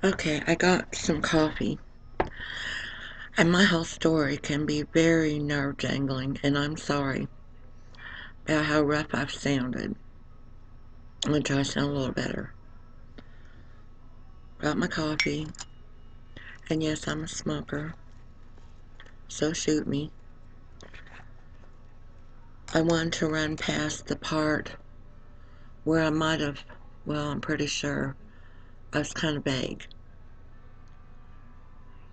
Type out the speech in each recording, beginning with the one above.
Okay, I got some coffee, and my whole story can be very nerve jangling, and I'm sorry about how rough I've sounded. I'm gonna try to sound a little better. Got my coffee, and yes, I'm a smoker, so shoot me. I wanted to run past the part where I might have, well, I'm pretty sure I was kind of vague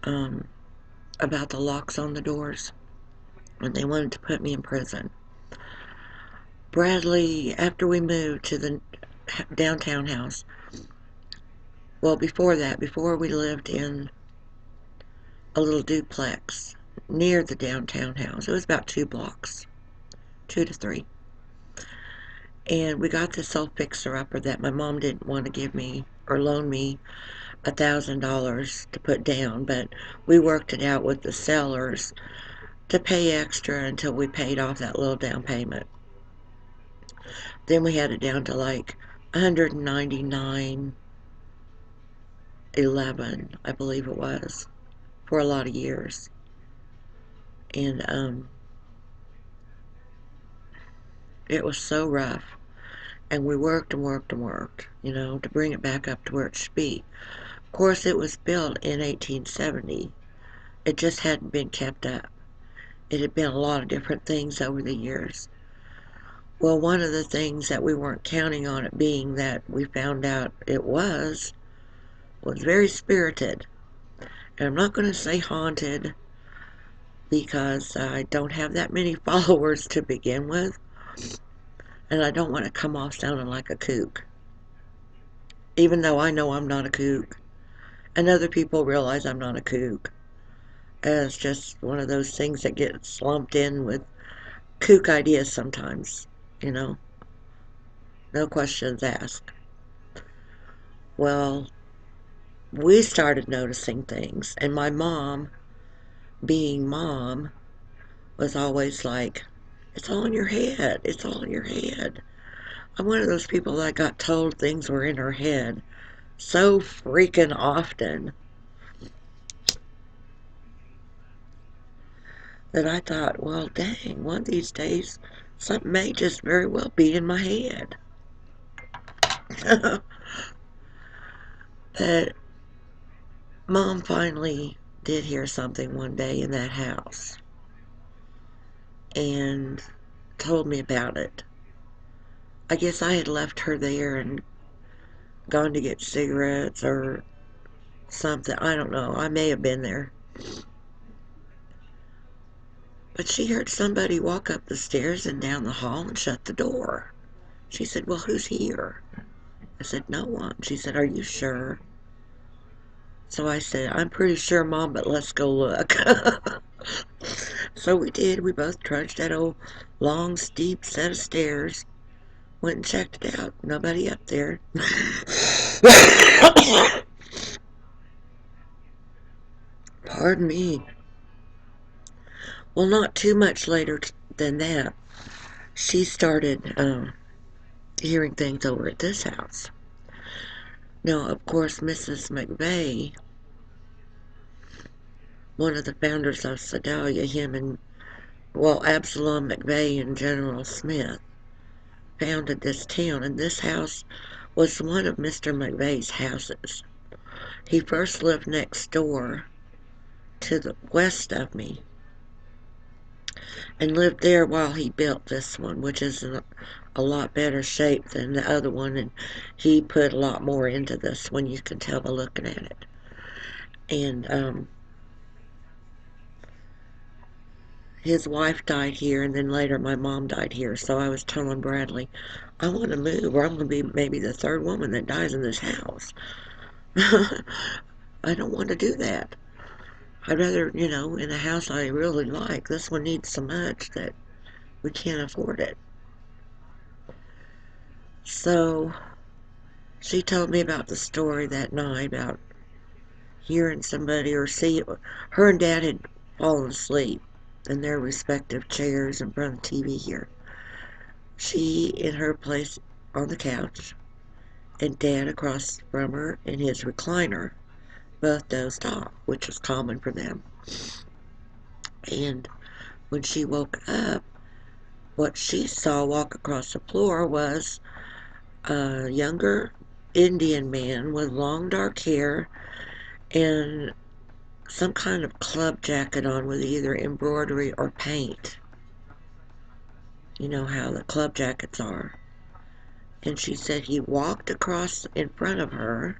um, about the locks on the doors when they wanted to put me in prison. Bradley, after we moved to the downtown house, well, before that, before we lived in a little duplex near the downtown house, it was about 2 blocks, 2 to 3. And we got this old fixer-upper that my mom didn't want to give me or loan me $1,000 to put down, but we worked it out with the sellers to pay extra until we paid off that little down payment. Then we had it down to like 199.11, I believe it was, for a lot of years. And it was so rough. And we worked and worked and worked, to bring it back up to where it should be. Of course, it was built in 1870. It just hadn't been kept up. It had been a lot of different things over the years. Well, one of the things that we weren't counting on it being that we found out it was very spirited. And I'm not going to say haunted because I don't have that many followers to begin with, and I don't want to come off sounding like a kook, even though I know I'm not a kook, and other people realize I'm not a kook. And it's just one of those things that gets lumped in with kook ideas sometimes, you know, no questions asked. Well, we started noticing things, and my mom, being mom, was always like, it's all in your head, it's all in your head. I'm one of those people that got told things were in her head so freaking often that I thought, well, dang, one of these days something may just very well be in my head. That Mom finally did hear something one day in that house and told me about it. I guess I had left her there and gone to get cigarettes or something. I don't know. I may have been there. But she heard somebody walk up the stairs and down the hall and shut the door. She said, well, who's here? I said, no one. She said, are you sure? So I said, I'm pretty sure, Mom, but let's go look. So we did. We both trudged that old long, steep set of stairs. Went and checked it out. Nobody up there. Pardon me. Well, not too much later than that, she started hearing things over at this house. Now, of course, Mrs. McVeigh, one of the founders of Sedalia, him and, well, Absalom McVeigh and General Smith, founded this town, and this house was one of Mr. McVeigh's houses. He first lived next door to the west of me and lived there while he built this one, which is in a lot better shape than the other one, and he put a lot more into this one. You can tell by looking at it. And his wife died here, and then later my mom died here. So I was telling Bradley, I want to move, or I'm going to be maybe the third woman that dies in this house. I don't want to do that. I'd rather, in a house I really like. This one needs so much that we can't afford it. So she told me about the story that night about hearing somebody or see her and Dad had fallen asleep in their respective chairs in front of the TV here. She in her place on the couch, and Dad across from her in his recliner. both dozed off, which was common for them. And when she woke up, what she saw walk across the floor was a younger Indian man with long dark hair and some kind of club jacket on with either embroidery or paint. You know how the club jackets are. And she said he walked across in front of her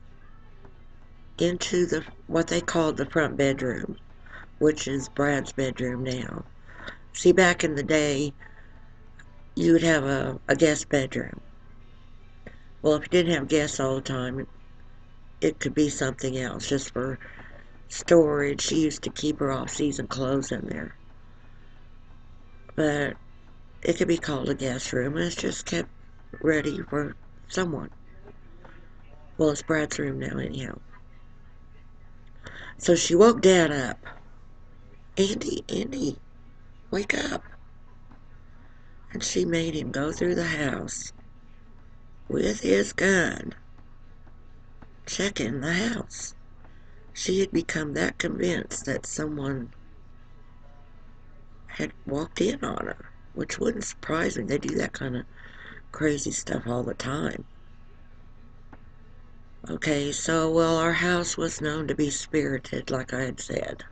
into the what they called the front bedroom, which is Brad's bedroom now. See, back in the day, you would have a guest bedroom. Well, if you didn't have guests all the time, it could be something else, just for storage. She used to keep her off-season clothes in there. But it could be called a guest room, and it's just kept ready for someone. Well, it's Brad's room now, anyhow. So she woke Dad up. Andy, Andy, wake up. And she made him go through the house with his gun, checking the house. She had become that convinced that someone had walked in on her, which wouldn't surprise me. They do that kind of crazy stuff all the time. Okay, so, well, our house was known to be spirited, like I had said.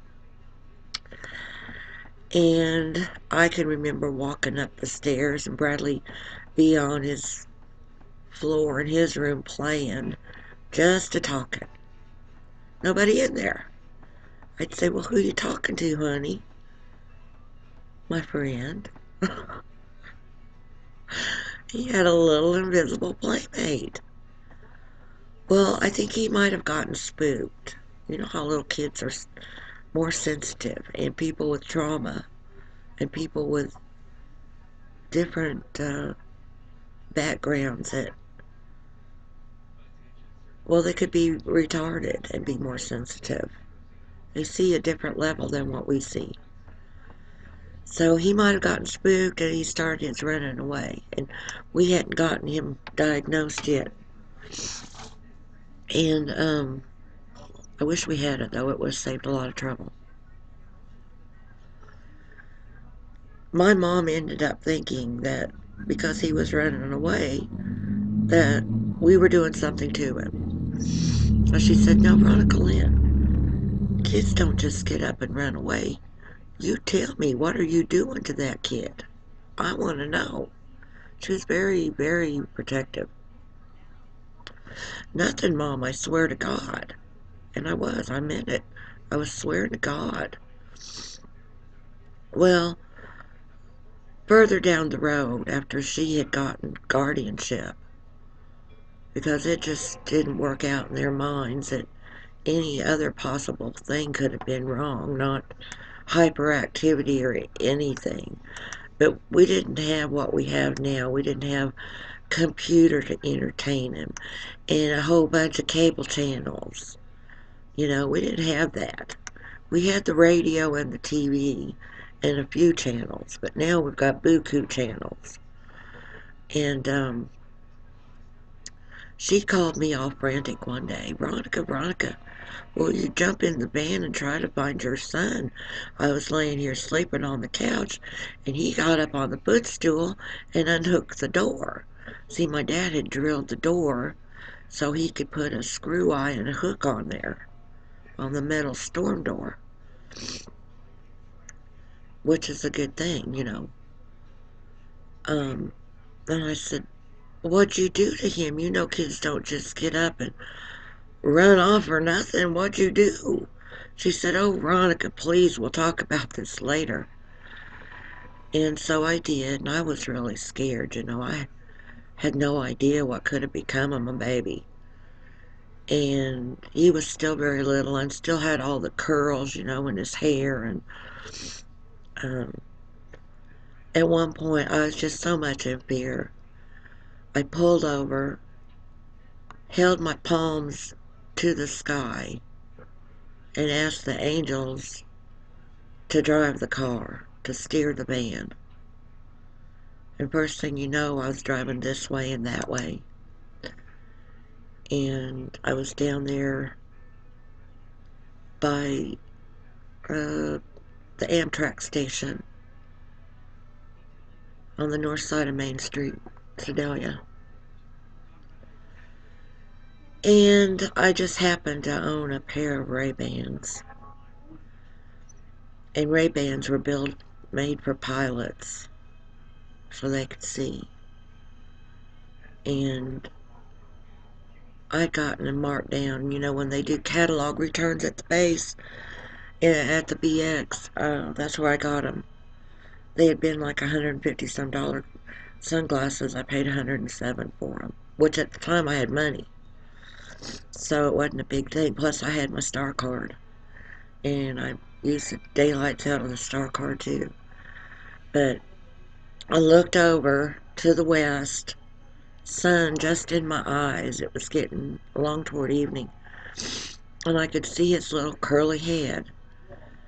And I can remember walking up the stairs and Bradley be on his floor in his room playing, just a talking. Nobody in there. I'd say, well, who you talking to, honey? My friend. He had a little invisible playmate. Well, I think he might have gotten spooked. You know how little kids are more sensitive, and people with trauma, and people with different backgrounds that, well, they could be retarded and be more sensitive. They see a different level than what we see. So he might have gotten spooked and he started his running away. And we hadn't gotten him diagnosed yet. And I wish we had it, though. It would have saved a lot of trouble. My mom ended up thinking that because he was running away, that we were doing something to him. So she said, no, Veronica Lynn, kids don't just get up and run away. You tell me, what are you doing to that kid? I want to know. She was very, very protective. Nothing, Mom, I swear to God. And I meant it. I was swearing to God. Well, further down the road, after she had gotten guardianship, because it just didn't work out in their minds that any other possible thing could have been wrong, not hyperactivity or anything. But we didn't have what we have now. We didn't have computer to entertain him and a whole bunch of cable channels. You know, we didn't have that. We had the radio and the TV and a few channels, but now we've got buku channels. And she called me all frantic one day. Veronica, Veronica, will you jump in the van and try to find your son? I was laying here sleeping on the couch, and he got up on the footstool and unhooked the door. See, my dad had drilled the door so he could put a screw eye and a hook on there, on the metal storm door, which is a good thing, you know. And I said, what'd you do to him? You know kids don't just get up and run off or nothing. What'd you do? She said, oh, Veronica, please, we'll talk about this later. And so I did, and I was really scared, you know. I had no idea what could have become of my baby. And he was still very little and still had all the curls, you know, in his hair. And um, at one point, I was just so much in fear. I pulled over, held my palms to the sky, and asked the angels to drive the car, to steer the van. And first thing you know, I was driving this way and that way. And I was down there by uh, the Amtrak station on the north side of Main Street, Sedalia. And I just happened to own a pair of Ray-Bans. And Ray-Bans were made for pilots so they could see. And I'd gotten them marked down, when they do catalog returns at the base, at the BX. That's where I got them. They had been like $150 some sunglasses. I paid 107 for them, which at the time I had money, so it wasn't a big thing. Plus, I had my star card, and I used the daylights out of the star card too. But I looked over to the west, sun just in my eyes. It was getting along toward evening, and I could see its little curly head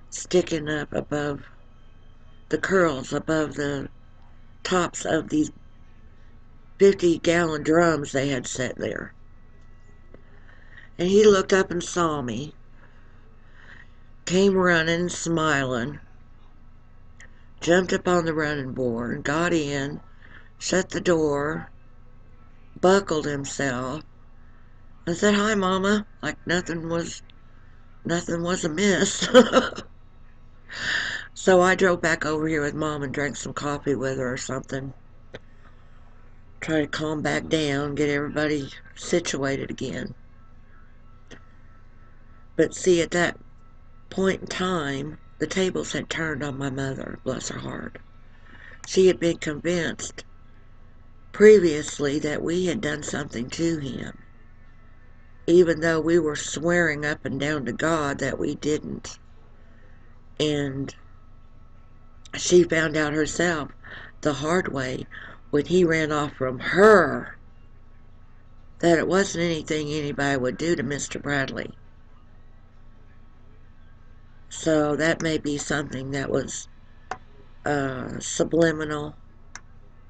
sticking up above the curls above the tops of these 50-gallon drums they had set there. And he looked up and saw me, came running, smiling, jumped up on the running board, got in, shut the door, buckled himself, and said, "Hi, Mama," like nothing was amiss. So I drove back over here with Mom and drank some coffee with her or something. Try to calm back down, get everybody situated again. But see, at that point in time, the tables had turned on my mother, bless her heart. She had been convinced previously that we had done something to him, even though we were swearing up and down to God that we didn't. And she found out herself the hard way when he ran off from her that it wasn't anything anybody would do to Mr. Bradley. So that may be something that was subliminal,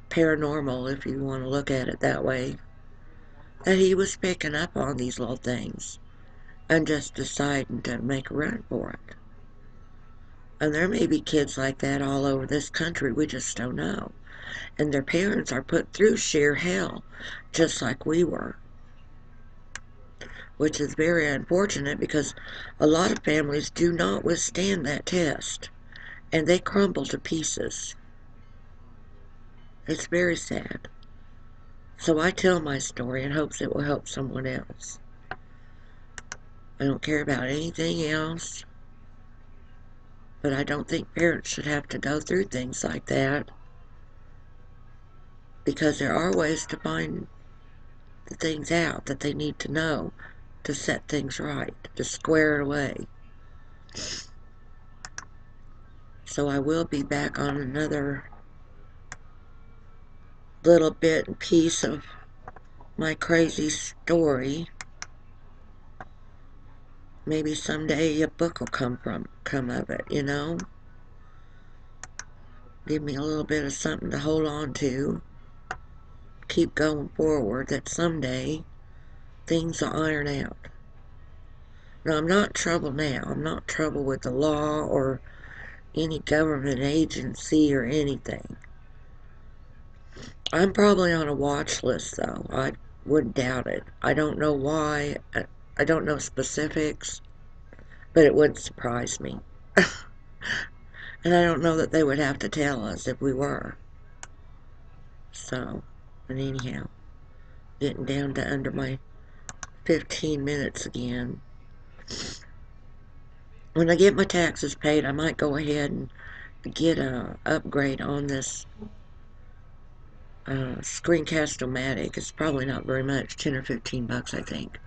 paranormal, if you want to look at it that way, that he was picking up on these little things and just deciding to make a run for it. And there may be kids like that all over this country, we just don't know. And their parents are put through sheer hell, just like we were. Which is very unfortunate because a lot of families do not withstand that test. And they crumble to pieces. It's very sad. So I tell my story in hopes it will help someone else. I don't care about anything else. But I don't think parents should have to go through things like that, because there are ways to find the things out that they need to know to set things right, to square it away. So I will be back on another little bit and piece of my crazy story. Maybe someday a book will come of it, Give me a little bit of something to hold on to. Keep going forward, that someday things will iron out. Now, I'm not in trouble now. I'm not in trouble with the law or any government agency or anything. I'm probably on a watch list, though. I wouldn't doubt it. I don't know why. I don't know specifics, but it wouldn't surprise me. And I don't know that they would have to tell us if we were. So, but anyhow, getting down to under my 15 minutes again. When I get my taxes paid, I might go ahead and get a upgrade on this Screencast-O-Matic. It's probably not very much, 10 or 15 bucks, I think.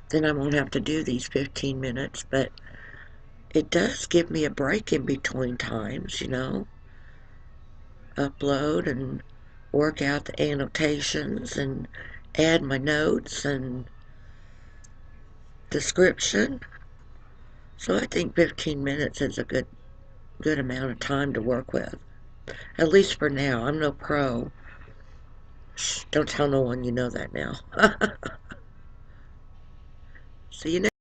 Then I won't have to do these 15 minutes, but it does give me a break in between times, upload and work out the annotations and add my notes and description. So I think 15 minutes is a good amount of time to work with. At least for now. I'm no pro. Shh, don't tell no one you know that now. See you next